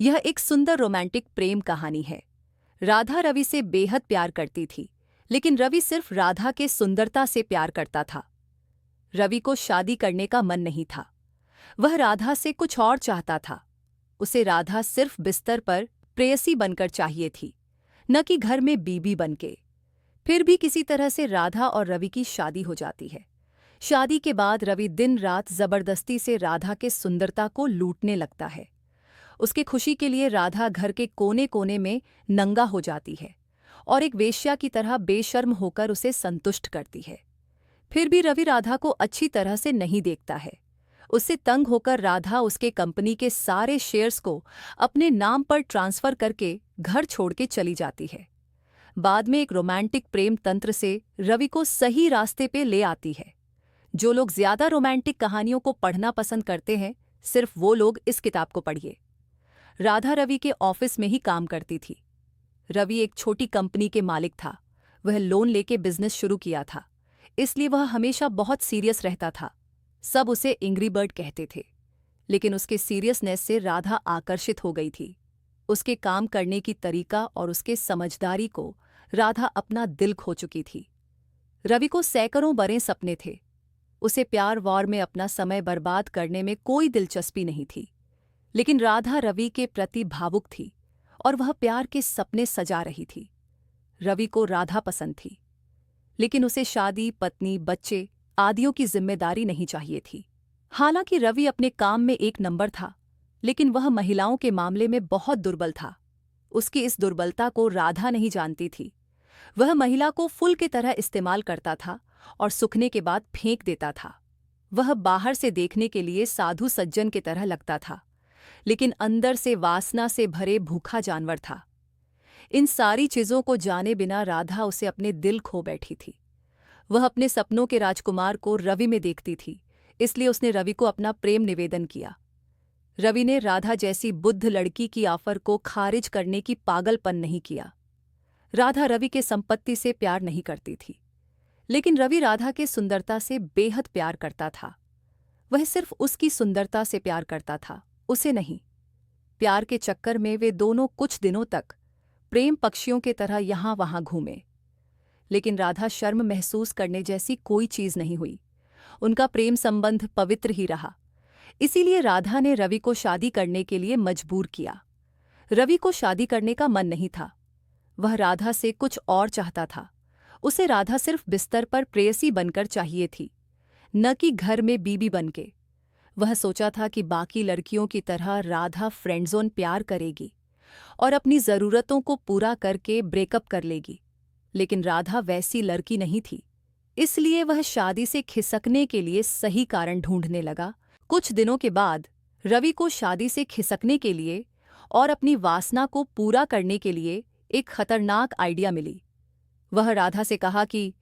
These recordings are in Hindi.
यह एक सुंदर रोमांटिक प्रेम कहानी है। राधा रवि से बेहद प्यार करती थी, लेकिन रवि सिर्फ राधा के सुंदरता से प्यार करता था। रवि को शादी करने का मन नहीं था। वह राधा से कुछ और चाहता था। उसे राधा सिर्फ बिस्तर पर प्रेयसी बनकर चाहिए थी, न कि घर में बीबी बनके। फिर भी किसी तरह से राधा और रवि की शादी हो जाती है। शादी के बाद रवि दिन रात जबरदस्ती से राधा के सुंदरता को लूटने लगता है। उसके खुशी के लिए राधा घर के कोने कोने में नंगा हो जाती है और एक वेश्या की तरह बेशर्म होकर उसे संतुष्ट करती है। फिर भी रवि राधा को अच्छी तरह से नहीं देखता है। उससे तंग होकर राधा उसके कंपनी के सारे शेयर्स को अपने नाम पर ट्रांसफर करके घर छोड़ के चली जाती है। बाद में एक रोमांटिक प्रेम तंत्र से रवि को सही रास्ते पे ले आती है। जो लोग ज्यादा रोमांटिक कहानियों को पढ़ना पसंद करते हैं, सिर्फ वो लोग इस किताब को पढ़िए। राधा रवि के ऑफिस में ही काम करती थी। रवि एक छोटी कंपनी के मालिक था। वह लोन लेके बिजनेस शुरू किया था, इसलिए वह हमेशा बहुत सीरियस रहता था। सब उसे एंग्री बर्ड कहते थे, लेकिन उसके सीरियसनेस से राधा आकर्षित हो गई थी। उसके काम करने की तरीका और उसके समझदारी को राधा अपना दिल खो चुकी थी। रवि को सैकड़ों बड़े सपने थे। उसे प्यार वॉर में अपना समय बर्बाद करने में कोई दिलचस्पी नहीं थी, लेकिन राधा रवि के प्रति भावुक थी और वह प्यार के सपने सजा रही थी। रवि को राधा पसंद थी, लेकिन उसे शादी, पत्नी, बच्चे आदियों की जिम्मेदारी नहीं चाहिए थी। हालांकि रवि अपने काम में एक नंबर था, लेकिन वह महिलाओं के मामले में बहुत दुर्बल था। उसकी इस दुर्बलता को राधा नहीं जानती थी। वह महिला को फूल की तरह इस्तेमाल करता था और सूखने के बाद फेंक देता था। वह बाहर से देखने के लिए साधु सज्जन की तरह लगता था, लेकिन अंदर से वासना से भरे भूखा जानवर था। इन सारी चीजों को जाने बिना राधा उसे अपने दिल खो बैठी थी। वह अपने सपनों के राजकुमार को रवि में देखती थी, इसलिए उसने रवि को अपना प्रेम निवेदन किया। रवि ने राधा जैसी बुद्ध लड़की की ऑफर को खारिज करने की पागलपन नहीं किया। राधा रवि के संपत्ति से प्यार नहीं करती थी, लेकिन रवि राधा के सुंदरता से बेहद प्यार करता था। वह सिर्फ उसकी सुंदरता से प्यार करता था, उसे नहीं। प्यार के चक्कर में वे दोनों कुछ दिनों तक प्रेम पक्षियों की तरह यहां वहां घूमे, लेकिन राधा शर्म महसूस करने जैसी कोई चीज नहीं हुई। उनका प्रेम संबंध पवित्र ही रहा। इसीलिए राधा ने रवि को शादी करने के लिए मजबूर किया। रवि को शादी करने का मन नहीं था। वह राधा से कुछ और चाहता था। उसे राधा सिर्फ बिस्तर पर प्रेयसी बनकर चाहिए थी, न कि घर में बीबी बनके। वह सोचा था कि बाकी लड़कियों की तरह राधा फ्रेंडजोन प्यार करेगी और अपनी ज़रूरतों को पूरा करके ब्रेकअप कर लेगी, लेकिन राधा वैसी लड़की नहीं थी। इसलिए वह शादी से खिसकने के लिए सही कारण ढूंढने लगा। कुछ दिनों के बाद रवि को शादी से खिसकने के लिए और अपनी वासना को पूरा करने के लिए एक खतरनाक आइडिया मिली। वह राधा से कहा कि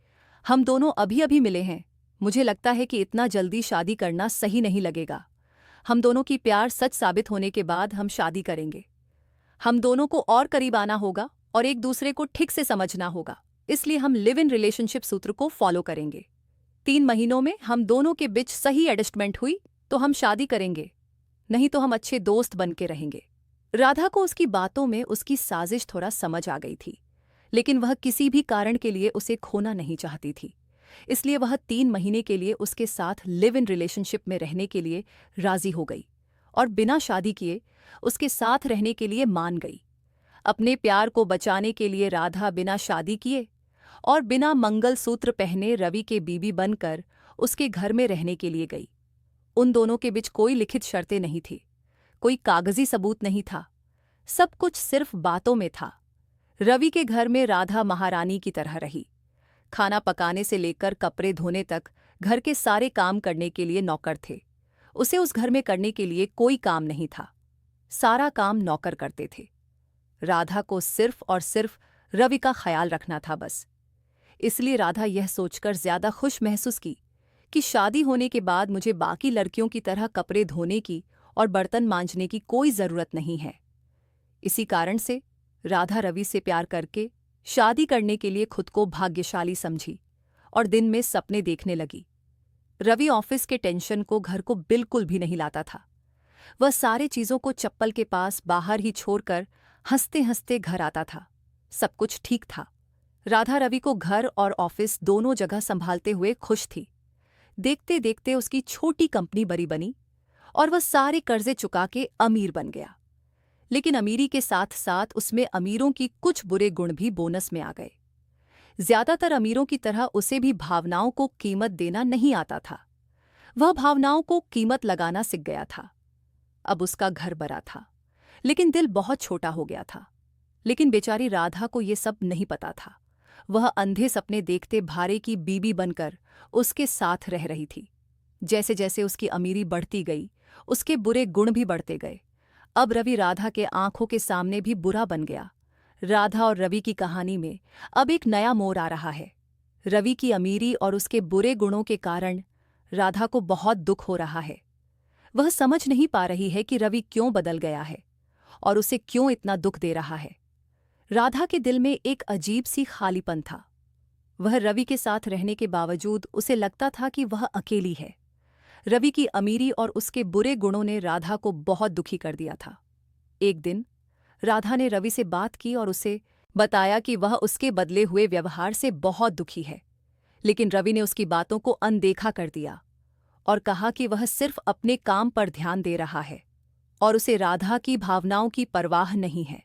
हम दोनों अभी अभी मिले हैं, मुझे लगता है कि इतना जल्दी शादी करना सही नहीं लगेगा। हम दोनों की प्यार सच साबित होने के बाद हम शादी करेंगे। हम दोनों को और करीब आना होगा और एक दूसरे को ठीक से समझना होगा, इसलिए हम लिव इन रिलेशनशिप सूत्र को फॉलो करेंगे। 3 महीनों में हम दोनों के बीच सही एडजस्टमेंट हुई तो हम शादी करेंगे, नहीं तो हम अच्छे दोस्त बन के रहेंगे। राधा को उसकी बातों में उसकी साजिश थोड़ा समझ आ गई थी, लेकिन वह किसी भी कारण के लिए उसे खोना नहीं चाहती थी। इसलिए वह 3 महीने के लिए उसके साथ लिव इन रिलेशनशिप में रहने के लिए राजी हो गई और बिना शादी किए उसके साथ रहने के लिए मान गई। अपने प्यार को बचाने के लिए राधा बिना शादी किए और बिना मंगलसूत्र पहने रवि के बीबी बनकर उसके घर में रहने के लिए गई। उन दोनों के बीच कोई लिखित शर्तें नहीं थी, कोई कागजी सबूत नहीं था। सब कुछ सिर्फ बातों में था। रवि के घर में राधा महारानी की तरह रही। खाना पकाने से लेकर कपड़े धोने तक घर के सारे काम करने के लिए नौकर थे। उसे उस घर में करने के लिए कोई काम नहीं था। सारा काम नौकर करते थे। राधा को सिर्फ और सिर्फ रवि का ख्याल रखना था बस। इसलिए राधा यह सोचकर ज्यादा खुश महसूस की कि शादी होने के बाद मुझे बाकी लड़कियों की तरह कपड़े धोने की और बर्तन मांजने की कोई जरूरत नहीं है। इसी कारण से राधा रवि से प्यार करके शादी करने के लिए खुद को भाग्यशाली समझी और दिन में सपने देखने लगी। रवि ऑफिस के टेंशन को घर को बिल्कुल भी नहीं लाता था। वह सारे चीजों को चप्पल के पास बाहर ही छोड़कर हंसते हंसते घर आता था। सब कुछ ठीक था। राधा रवि को घर और ऑफिस दोनों जगह संभालते हुए खुश थी। देखते देखते उसकी छोटी कंपनी बड़ी बनी और वह सारे कर्जे चुका के अमीर बन गया। लेकिन अमीरी के साथ साथ उसमें अमीरों की कुछ बुरे गुण भी बोनस में आ गए। ज्यादातर अमीरों की तरह उसे भी भावनाओं को कीमत देना नहीं आता था। वह भावनाओं को कीमत लगाना सीख गया था। अब उसका घर बड़ा था, लेकिन दिल बहुत छोटा हो गया था। लेकिन बेचारी राधा को ये सब नहीं पता था। वह अंधे सपने देखते भारे की बीबी बनकर उसके साथ रह रही थी। जैसे जैसे उसकी अमीरी बढ़ती गई, उसके बुरे गुण भी बढ़ते गए। अब रवि राधा के आंखों के सामने भी बुरा बन गया। राधा और रवि की कहानी में अब एक नया मोड़ आ रहा है। रवि की अमीरी और उसके बुरे गुणों के कारण राधा को बहुत दुख हो रहा है। वह समझ नहीं पा रही है कि रवि क्यों बदल गया है और उसे क्यों इतना दुख दे रहा है। राधा के दिल में एक अजीब सी खालीपन था। वह रवि के साथ रहने के बावजूद उसे लगता था कि वह अकेली है। रवि की अमीरी और उसके बुरे गुणों ने राधा को बहुत दुखी कर दिया था। एक दिन राधा ने रवि से बात की और उसे बताया कि वह उसके बदले हुए व्यवहार से बहुत दुखी है। लेकिन रवि ने उसकी बातों को अनदेखा कर दिया और कहा कि वह सिर्फ अपने काम पर ध्यान दे रहा है और उसे राधा की भावनाओं की परवाह नहीं है।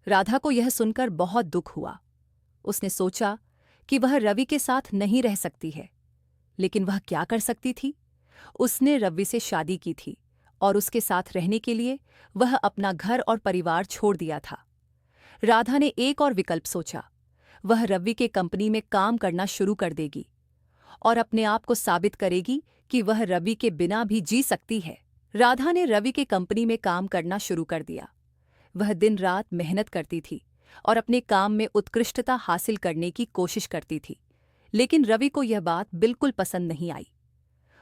राधा को यह सुनकर बहुत दुख हुआ। उसने सोचा कि वह रवि के साथ नहीं रह सकती है, लेकिन वह क्या कर सकती थी? उसने रवि से शादी की थी और उसके साथ रहने के लिए वह अपना घर और परिवार छोड़ दिया था। राधा ने एक और विकल्प सोचा। वह रवि के कंपनी में काम करना शुरू कर देगी और अपने आप को साबित करेगी कि वह रवि के बिना भी जी सकती है। राधा ने रवि के कंपनी में काम करना शुरू कर दिया। वह दिन रात मेहनत करती थी और अपने काम में उत्कृष्टता हासिल करने की कोशिश करती थी। लेकिन रवि को यह बात बिल्कुल पसंद नहीं आई।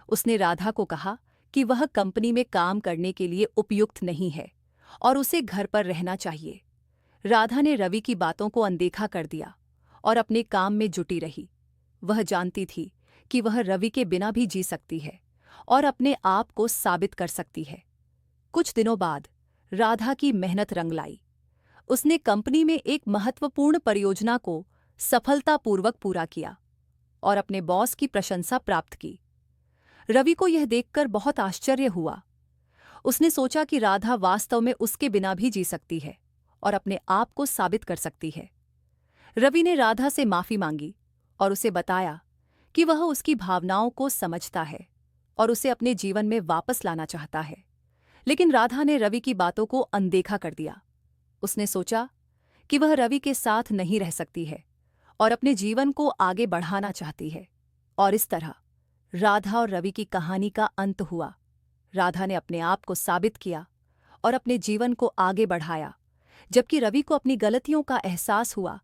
उसने राधा को कहा कि वह कंपनी में काम करने के लिए उपयुक्त नहीं है और उसे घर पर रहना चाहिए। राधा ने रवि की बातों को अनदेखा कर दिया और अपने काम में जुटी रही। वह जानती थी कि वह रवि के बिना भी जी सकती है और अपने आप को साबित कर सकती है। कुछ दिनों बाद राधा की मेहनत रंग लाई। उसने कंपनी में एक महत्वपूर्ण परियोजना को सफलतापूर्वक पूरा किया और अपने बॉस की प्रशंसा प्राप्त की। रवि को यह देखकर बहुत आश्चर्य हुआ। उसने सोचा कि राधा वास्तव में उसके बिना भी जी सकती है और अपने आप को साबित कर सकती है। रवि ने राधा से माफी मांगी और उसे बताया कि वह उसकी भावनाओं को समझता है और उसे अपने जीवन में वापस लाना चाहता है। लेकिन राधा ने रवि की बातों को अनदेखा कर दिया। उसने सोचा कि वह रवि के साथ नहीं रह सकती है और अपने जीवन को आगे बढ़ाना चाहती है। और इस तरह राधा और रवि की कहानी का अंत हुआ। राधा ने अपने आप को साबित किया और अपने जीवन को आगे बढ़ाया, जबकि रवि को अपनी गलतियों का एहसास हुआ